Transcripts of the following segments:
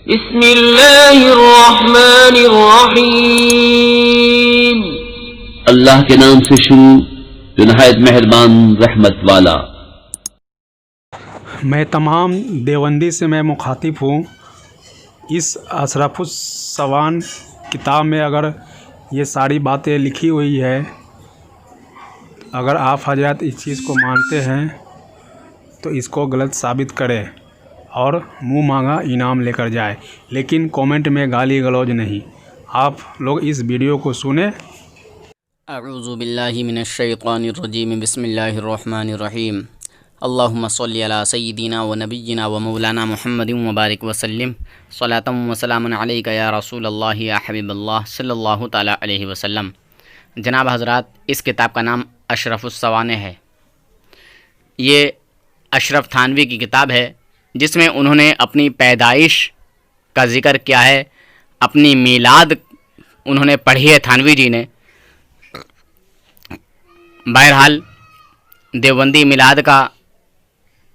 بسم اللہ الرحمن الرحیم، اللہ کے نام سے شروع جو نہایت مہربان رحمت والا۔ میں تمام دیوبندی سے میں مخاطب ہوں، اس اشرف السوان کتاب میں اگر یہ ساری باتیں لکھی ہوئی ہے، اگر آپ حضرات اس چیز کو مانتے ہیں تو اس کو غلط ثابت کریں اور منہ مانگا انعام لے کر جائے، لیکن کومنٹ میں گالی گلوچ نہیں۔ آپ لوگ اس ویڈیو کو سنیں۔ اعوذ باللہ من الشیطان الرجیم، بسم اللہ الرحمن الرحیم۔ اللہم صلی علی سیدنا و نبینا و مولانا محمد مبارک وسلم، صلاۃ و سلام علیک یا رسول اللہ یا حبیب اللہ صلی اللہ تعالیٰ علیہ وسلم۔ جناب حضرات، اس کتاب کا نام اشرف السوانح ہے۔ یہ اشرف تھانوی کی کتاب ہے جس میں انہوں نے اپنی پیدائش کا ذکر کیا ہے، اپنی میلاد انہوں نے پڑھی ہے تھانوی جی نے۔ بہرحال دیوبندی میلاد کا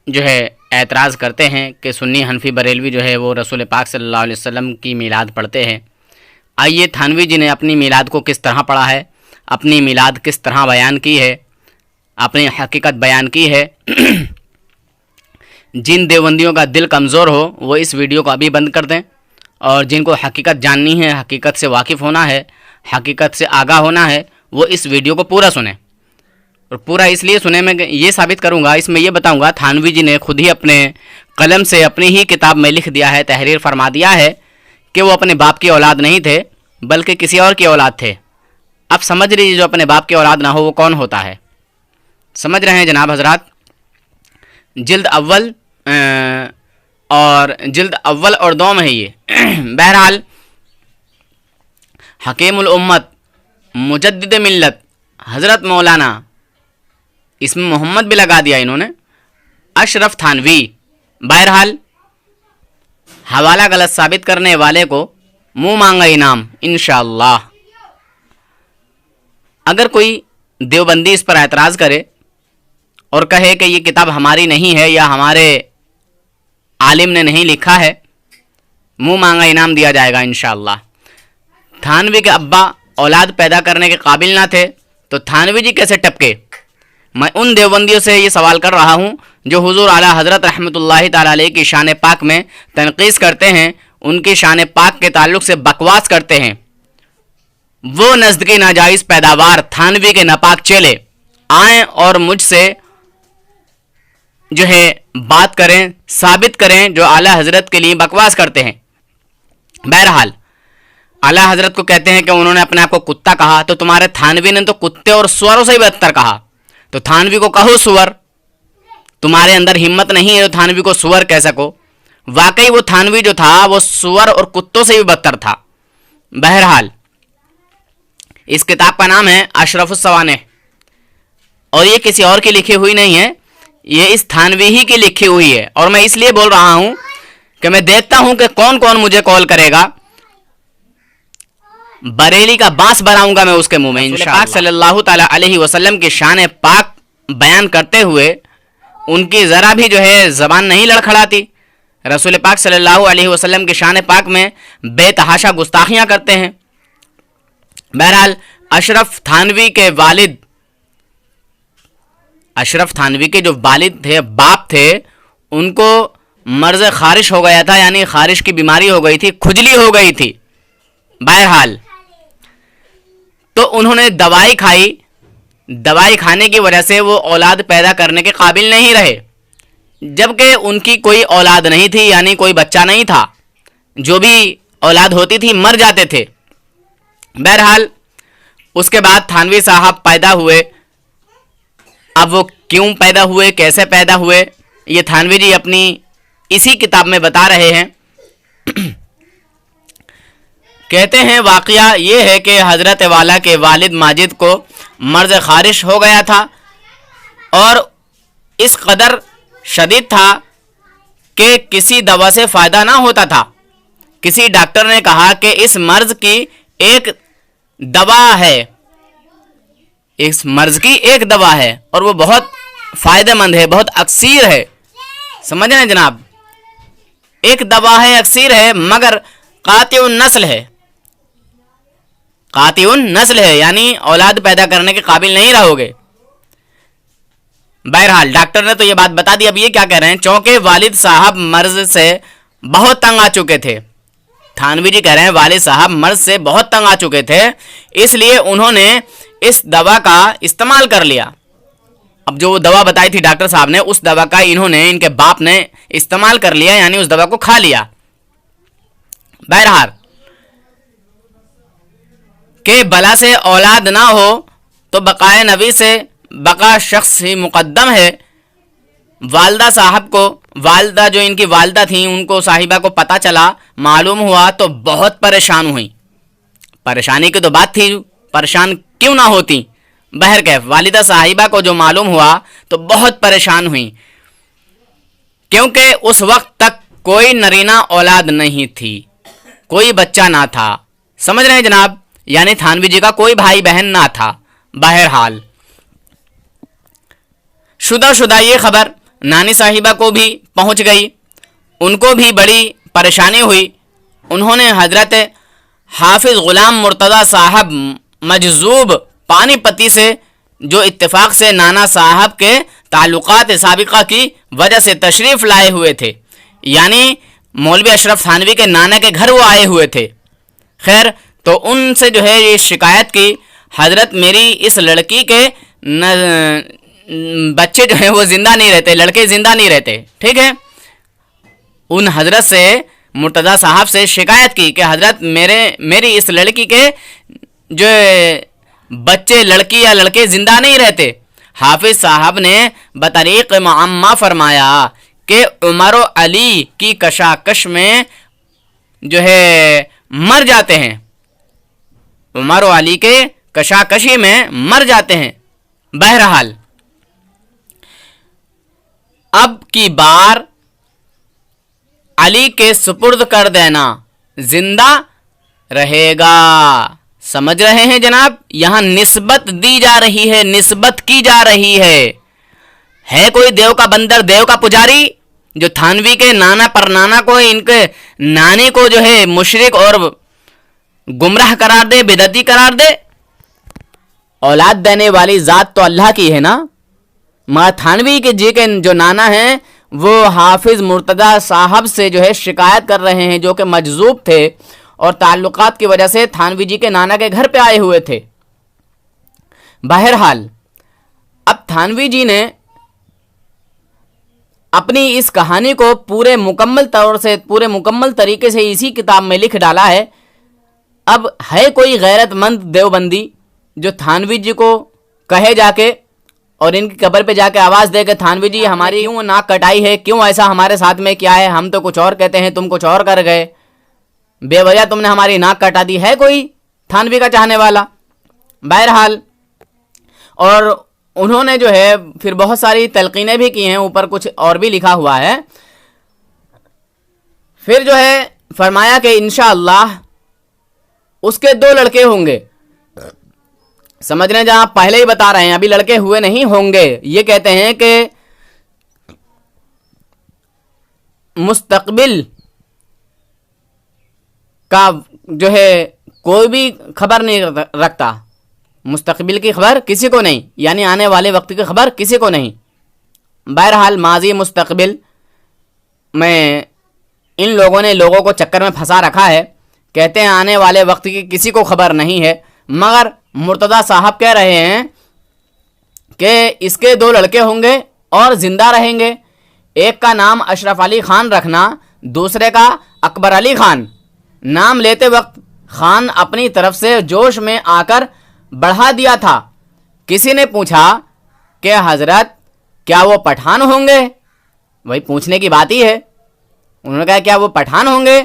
جو ہے اعتراض کرتے ہیں کہ سنی حنفی بریلوی جو ہے وہ رسول پاک صلی اللہ علیہ وسلم کی میلاد پڑھتے ہیں۔ آئیے تھانوی جی نے اپنی میلاد کو کس طرح پڑھا ہے، اپنی میلاد کس طرح بیان کی ہے، اپنی حقیقت بیان کی ہے۔ جن دیوبندیوں کا دل کمزور ہو وہ اس ویڈیو کو ابھی بند کر دیں، اور جن کو حقیقت جاننی ہے، حقیقت سے واقف ہونا ہے، حقیقت سے آگاہ ہونا ہے، وہ اس ویڈیو کو پورا سنیں۔ اور پورا اس لیے سنیں، میں یہ ثابت کروں گا، اس میں یہ بتاؤں گا تھانوی جی نے خود ہی اپنے قلم سے اپنی ہی کتاب میں لکھ دیا ہے، تحریر فرما دیا ہے کہ وہ اپنے باپ کی اولاد نہیں تھے بلکہ کسی اور کی اولاد تھے۔ اب سمجھ لیجیے جو اپنے باپ کی اولاد نہ ہو وہ کون ہوتا ہے۔ سمجھ رہے ہیں جناب حضرات؟ جلد اول اور دوم ہے یہ۔ بہرحال حکیم الامت، مجدد ملت، حضرت مولانا، اس میں محمد بھی لگا دیا انہوں نے، اشرف تھانوی۔ بہرحال حوالہ غلط ثابت کرنے والے کو منہ مانگا انعام انشاءاللہ۔ اگر کوئی دیوبندی اس پر اعتراض کرے اور کہے کہ یہ کتاب ہماری نہیں ہے یا ہمارے عالم نے نہیں لکھا ہے، منہ مانگا انعام دیا جائے گا انشاءاللہ۔ تھانوی کے ابا اولاد پیدا کرنے کے قابل نہ تھے تو تھانوی جی کیسے ٹپکے؟ میں ان دیوبندیوں سے یہ سوال کر رہا ہوں جو حضور اعلیٰ حضرت رحمۃ اللہ تعالیٰ علیہ کی شان پاک میں تنقیص کرتے ہیں، ان کی شان پاک کے تعلق سے بکواس کرتے ہیں۔ وہ نزدیکی ناجائز پیداوار تھانوی کے ناپاک چیلے آئیں اور مجھ سے جو ہے بات کریں، ثابت کریں جو اعلیٰ حضرت کے لیے بکواس کرتے ہیں۔ بہرحال اعلیٰ حضرت کو کہتے ہیں کہ انہوں نے اپنے آپ کو کتا کہا، تو تمہارے تھانوی نے تو کتے اور سوروں سے ہی بدتر کہا، تو تھانوی کو کہو سور۔ تمہارے اندر ہمت نہیں ہے تو تھانوی کو سور کہہ سکو۔ واقعی وہ تھانوی جو تھا وہ سور اور کتوں سے بھی بدتر تھا۔ بہرحال اس کتاب کا نام ہے اشرف السوانح، اور یہ کسی اور کی لکھی ہوئی نہیں ہے، یہ اس تھانوی ہی کی لکھی ہوئی ہے۔ اور میں اس لیے بول رہا ہوں کہ میں دیکھتا ہوں کہ کون کون مجھے کال کرے گا، بریلی کا بانس بناؤں گا میں اس کے منہ میں انشاءاللہ۔ پاک صلی اللہ تعالیٰ علیہ وسلم کی شان پاک بیان کرتے ہوئے ان کی ذرا بھی جو ہے زبان نہیں لڑکھڑاتی۔ رسول پاک صلی اللہ علیہ وسلم کی شان پاک میں بے تحاشا گستاخیاں کرتے ہیں۔ بہرحال اشرف تھانوی کے والد، اشرف تھانوی کے جو والد تھے، باپ تھے، ان کو مرض خارش ہو گیا تھا، یعنی خارش کی بیماری ہو گئی تھی، کھجلی ہو گئی تھی۔ بہرحال تو انہوں نے دوائی کھائی، دوائی کھانے کی وجہ سے وہ اولاد پیدا کرنے کے قابل نہیں رہے، جبکہ ان کی کوئی اولاد نہیں تھی، یعنی کوئی بچہ نہیں تھا، جو بھی اولاد ہوتی تھی مر جاتے تھے۔ بہرحال اس کے بعد تھانوی صاحب پیدا ہوئے۔ اب وہ کیوں پیدا ہوئے، کیسے پیدا ہوئے، یہ تھانوی جی اپنی اسی کتاب میں بتا رہے ہیں۔ کہتے ہیں واقعہ یہ ہے کہ حضرت والا کے والد ماجد کو مرض خارش ہو گیا تھا، اور اس قدر شدید تھا کہ کسی دوا سے فائدہ نہ ہوتا تھا۔ کسی ڈاکٹر نے کہا کہ اس مرض کی ایک دوا ہے، اس مرض کی ایک دوا ہے اور وہ بہت فائدہ مند ہے، بہت اکثیر ہے۔ سمجھ رہے ہیں جناب؟ ایک دوا ہے اکسیر ہے مگر قاطع النسل ہے، قاطع النسل ہے، یعنی اولاد پیدا کرنے کے قابل نہیں رہو گے۔ بہرحال ڈاکٹر نے تو یہ بات بتا دی، اب یہ کیا کہہ رہے ہیں، چونکہ والد صاحب مرض سے بہت تنگ آ چکے تھے، تھانوی جی کہہ رہے ہیں والد صاحب مرض سے بہت تنگ آ چکے تھے، اس لیے انہوں نے اس دوا کا استعمال کر لیا۔ اب جو دوا بتائی تھی ڈاکٹر صاحب نے، اس دوا کا انہوں نے، ان کے باپ نے استعمال کر لیا، یعنی اس دوا کو کھا لیا۔ بہرحال کہ بلا سے اولاد نہ ہو تو بقائے نبی سے بقا شخص ہی مقدم ہے۔ والدہ صاحب کو، والدہ جو ان کی والدہ تھیں، ان کو صاحبہ کو پتہ چلا، معلوم ہوا تو بہت پریشان ہوئیں۔ پریشانی کی تو بات تھی، پریشان کیوں نہ ہوتی، بہرکیف والدہ صاحبہ کو جو معلوم ہوا تو بہت پریشان ہوئیں، کیونکہ اس وقت تک کوئی نرینہ اولاد نہیں تھی، کوئی بچہ نہ تھا، سمجھ رہے ہیں جناب، یعنی تھانوی جی کا کوئی بھائی بہن نہ تھا۔ بہرحال شدہ یہ خبر نانی صاحبہ کو بھی پہنچ گئی، ان کو بھی بڑی پریشانی ہوئی۔ انہوں نے حضرت حافظ غلام مرتضیٰ صاحب مجذوب پانی پتی سے، جو اتفاق سے نانا صاحب کے تعلقات سابقہ کی وجہ سے تشریف لائے ہوئے تھے، یعنی مولوی اشرف تھانوی کے نانا کے گھر وہ آئے ہوئے تھے، خیر تو ان سے جو ہے یہ شکایت کی، حضرت میری اس لڑکی کے بچے جو ہیں وہ زندہ نہیں رہتے، لڑکے زندہ نہیں رہتے، ٹھیک ہے۔ ان حضرت سے، مرتضیٰ صاحب سے شکایت کی کہ حضرت میری اس لڑکی کے جو بچے، لڑکی یا لڑکے زندہ نہیں رہتے۔ حافظ صاحب نے بطریق معمہ فرمایا کہ عمر و علی کی کشاکش میں جو ہے مر جاتے ہیں، عمر و علی کے کشاکشی میں مر جاتے ہیں۔ بہرحال اب کی بار علی کے سپرد کر دینا، زندہ رہے گا، سمجھ رہے ہیں جناب، یہاں نسبت دی جا رہی ہے، نسبت کی جا رہی ہے کوئی دیو کا بندر، دیو کا پجاری جو تھانوی کے نانا پر نانا کو، ان کے نانی کو جو ہے مشرک اور گمراہ قرار دے، بدعتی قرار دے؟ اولاد دینے والی ذات تو اللہ کی ہے نا، مگر تھانوی کے جی کے جو نانا ہیں وہ حافظ مرتضیٰ صاحب سے جو ہے شکایت کر رہے ہیں، جو کہ مجذوب تھے اور تعلقات کی وجہ سے تھانوی جی کے نانا کے گھر پہ آئے ہوئے تھے۔ بہرحال اب تھانوی جی نے اپنی اس کہانی کو پورے مکمل طریقے سے اسی کتاب میں لکھ ڈالا ہے۔ اب ہے کوئی غیرت مند دیوبندی جو تھانوی جی کو کہے جا کے اور ان کی قبر پہ جا کے آواز دے کہ تھانوی جی ہماری کیوں ناک کٹائی ہے، کیوں ایسا ہمارے ساتھ میں کیا ہے، ہم تو کچھ اور کہتے ہیں، تم کچھ اور کر گئے، بے وجہ تم نے ہماری ناک کٹا دی؟ ہے کوئی تھانوی کا چاہنے والا؟ بہرحال اور انہوں نے جو ہے پھر بہت ساری تلقینیں بھی کی ہیں، اوپر کچھ اور بھی لکھا ہوا ہے۔ پھر جو ہے فرمایا کہ انشاءاللہ اس کے 2 لڑکے ہوں گے، سمجھ رہے ہیں، جہاں پہلے ہی بتا رہے ہیں ابھی لڑکے ہوئے نہیں ہوں گے، یہ کہتے ہیں کہ مستقبل کا جو ہے کوئی بھی خبر نہیں رکھتا، مستقبل کی خبر کسی کو نہیں، یعنی آنے والے وقت کی خبر کسی کو نہیں۔ بہرحال ماضی مستقبل میں ان لوگوں نے لوگوں کو چکر میں پھنسا رکھا ہے، کہتے ہیں آنے والے وقت کی کسی کو خبر نہیں ہے، مگر مرتضیٰ صاحب کہہ رہے ہیں کہ اس کے 2 لڑکے ہوں گے اور زندہ رہیں گے، ایک کا نام اشرف علی خان رکھنا، دوسرے کا اکبر علی خان۔ نام لیتے وقت خان اپنی طرف سے جوش میں آ کر بڑھا دیا تھا۔ کسی نے پوچھا کہ حضرت کیا وہ پٹھان ہوں گے؟ وہی پوچھنے کی بات ہی ہے، انہوں نے کہا کیا وہ پٹھان ہوں گے؟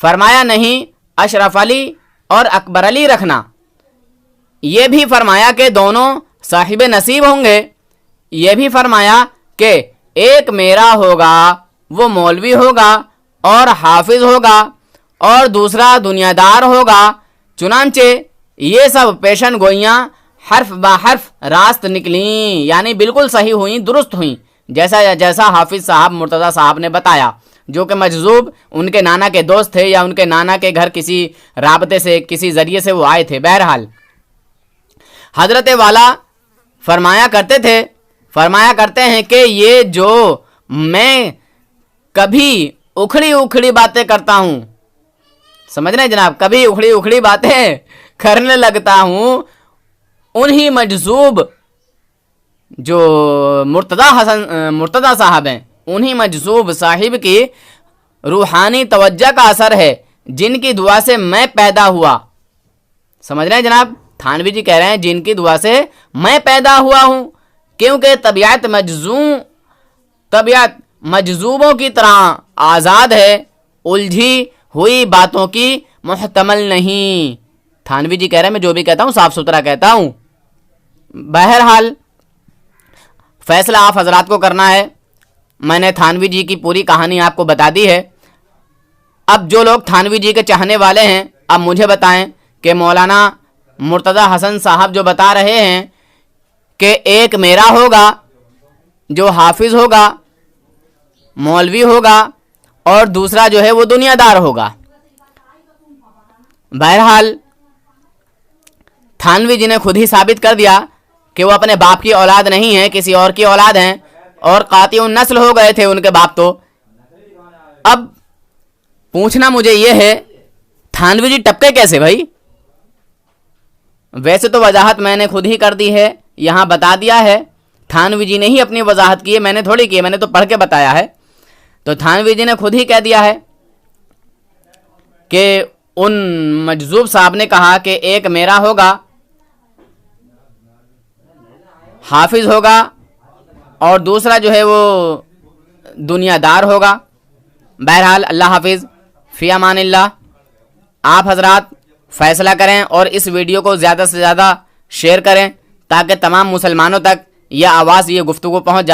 فرمایا نہیں، اشرف علی اور اکبر علی رکھنا۔ یہ بھی فرمایا کہ دونوں صاحب نصیب ہوں گے، یہ بھی فرمایا کہ ایک میرا ہوگا، وہ مولوی ہوگا اور حافظ ہوگا، اور دوسرا دنیا دار ہوگا۔ چنانچہ یہ سب پیشن گوئیاں حرف با حرف راست نکلیں، یعنی بالکل صحیح ہوئیں، درست ہوئیں، جیسا حافظ صاحب مرتضیٰ صاحب نے بتایا۔ جو کہ مجذوب ان کے نانا کے دوست تھے یا ان کے نانا کے گھر کسی رابطے سے کسی ذریعے سے وہ آئے تھے. بہرحال حضرت والا فرمایا کرتے ہیں کہ یہ جو میں کبھی اکھڑی اکھڑی باتیں کرتا ہوں, سمجھ رہے ہیں جناب, کبھی اکھڑی اکھڑی باتیں کرنے لگتا ہوں, انہی مجذوب جو مرتضی صاحب ہیں, انہی مجذوب صاحب کی روحانی توجہ کا اثر ہے جن کی دعا سے میں پیدا ہوا. سمجھ رہے ہیں جناب, تھانوی جی کہہ رہے ہیں جن کی دعا سے میں پیدا ہوا ہوں, کیونکہ طبیعت مجذوبوں کی طرح آزاد ہے, الجھی ہوئی باتوں کی محتمل نہیں. تھانوی جی کہہ رہے ہیں میں جو بھی کہتا ہوں صاف ستھرا کہتا ہوں. بہرحال فیصلہ آپ حضرات کو کرنا ہے. میں نے تھانوی جی کی پوری کہانی آپ کو بتا دی ہے. اب جو لوگ تھانوی جی کے چاہنے والے ہیں, اب مجھے بتائیں کہ مولانا مرتضی حسن صاحب جو بتا رہے ہیں کہ ایک میرا ہوگا جو حافظ ہوگا, مولوی ہوگا, اور دوسرا جو ہے وہ دنیا دار ہوگا. بہرحال تھانوی جی نے خود ہی ثابت کر دیا کہ وہ اپنے باپ کی اولاد نہیں ہے, کسی اور کی اولاد ہیں, اور قاطع النسل ہو گئے تھے ان کے باپ تو. اب پوچھنا مجھے یہ ہے, تھانوی جی ٹپکے کیسے بھائی؟ ویسے تو وضاحت میں نے خود ہی کر دی ہے, یہاں بتا دیا ہے. تھانوی جی نے ہی اپنی وضاحت کی ہے, میں نے تھوڑی کی ہے, میں نے تو پڑھ کے بتایا ہے. تو تھانوی جی نے خود ہی کہہ دیا ہے کہ ان مجذوب صاحب نے کہا کہ ایک میرا ہوگا, حافظ ہوگا, اور دوسرا جو ہے وہ دنیا دار ہوگا. بہرحال اللہ حافظ, فی امان اللہ. آپ حضرات فیصلہ کریں اور اس ویڈیو کو زیادہ سے زیادہ شیئر کریں تاکہ تمام مسلمانوں تک یہ آواز, یہ گفتگو پہنچ جائے.